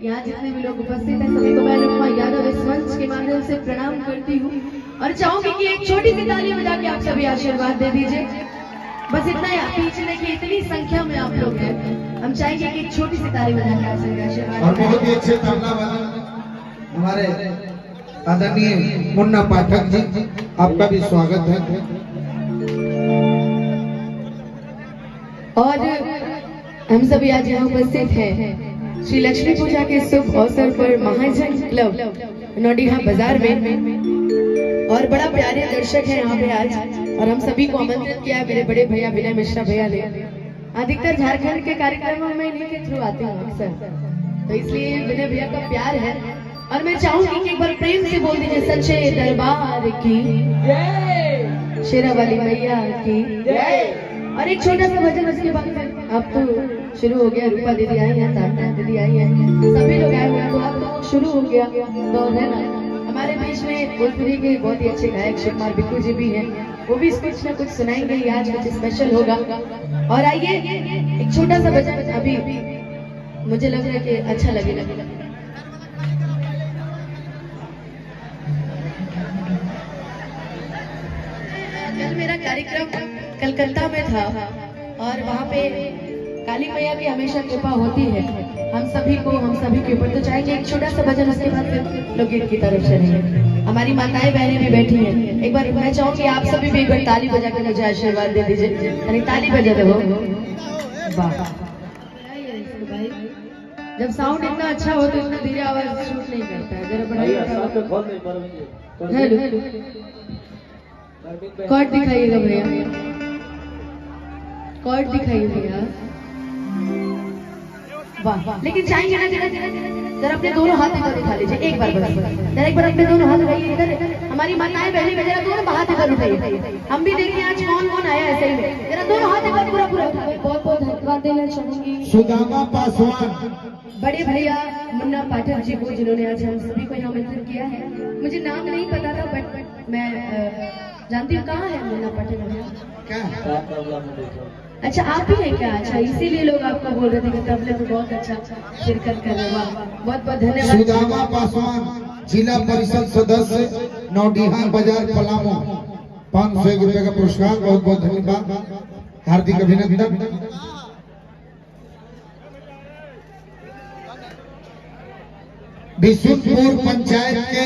यहाँ जितने भी लोग उपस्थित हैं सभी को मैं अनुपमा यादव इस मंच के माध्यम से प्रणाम करती हूँ और चाहूंगी कि एक छोटी सी ताली बजा के आप सभी आशीर्वाद दे दीजिए। बस इतना ही, पीछे की इतनी संख्या में आप लोग हैं, हम चाहेंगे कि एक छोटी सी ताली बजा के आप सभी आशीर्वाद। और बहुत ही अच्छे तबला वादन हमारे आदरणीय मुन्ना पाठक जी, आपका भी स्वागत है। और हम सभी आज यहाँ उपस्थित हैं श्री लक्ष्मी पूजा के शुभ अवसर पर महाजन क्लब नोडिहा बाजार में, और बड़ा प्यारे दर्शक हैं यहाँ पे आज, और हम सभी को आमंत्रित किया है मेरे बड़े भैया विनय मिश्रा भैया ने। अधिकतर झारखंड के कार्यक्रमों में इन्हीं के थ्रू आते हैं अक्सर, तो इसलिए विनय भैया का प्यार है। और मैं चाहूंगी कि एक बार प्रेम से बोल दीजिए सच्चे दरबार की जय, शेरा वाली मैया की जय। और एक छोटा सा भजन उसके बाद अब तो शुरू हो गया। रूपा दीदी आई है, तारना दीदी आई है, सभी लोग आए हुए हैं, तो अब तो शुरू हो गया। तो है ना, हमारे बीच में भोजपुरी के बहुत ही अच्छे गायक शिव कुमार बिक्कू जी भी हैं, वो भी कुछ ना कुछ सुनाएंगे, आज कुछ स्पेशल होगा। और आइए एक छोटा सा भजन अभी मुझे लग रहा है कि अच्छा लगेगा। कल मेरा कार्यक्रम कलकत्ता में था और वहाँ पे काली मैया की हमेशा कृपा होती है हम सभी के ऊपर। तो चाहेंगे एक छोटा सा भजन, उसके बाद फिर लोकगीत की तरफ चलेंगे। हमारी माताएं बहनें भी बैठी हैं, एक बार मैं चाहूंगी आप सभी भी एक बार ताली बजा के मुझे आशीर्वाद दे दीजिए। यानी ताली बजा दो। वाह, जब साउंड इतना अच्छा हो तो इतना धीरे आवाज शूट नहीं करता है, जरा बढ़ाइए। हेलो, कॉर्ड दिखाइएगा भैया, कॉर्ड दिखाइए भैया। वाह वाह, लेकिन चाहेंगे ना जरा अपने दोनों हाथ इधर उठा लीजिए एक बार, बस जरा एक बार अपने दोनों हाथ उठाइए इधर। हमारी माताएं बहनें जरा दोनों हाथ इधर उठाइए, हम भी देखिए आज कौन कौन आया है सही में। जरा दोनों हाथ इधर पूरा पूरा। बहुत बहुत धन्यवाद देना चाहूंगी सुदामा पासवान बड़े भैया मुन्ना पाठक जी को, जिन्होंने आज हम सभी को यहाँ आमंत्रित किया है। मुझे नाम नहीं पता था बट मैं जानती हूँ। कहाँ है मुन्ना पाठक भैया? अच्छा, आप ही हैं क्या? अच्छा, इसीलिए लोग आपको बोल रहे थे कि तबले में बहुत अच्छा शिरकत कर रहे हैं। बहुत बहुत धन्यवाद। सुदामा पासवान जिला परिषद सदस्य नौडिहा बाजार पलामू, 501 रुपए का पुरस्कार, बहुत बहुत धन्यवाद, हार्दिक अभिनंदन। बिशुनपुर पंचायत के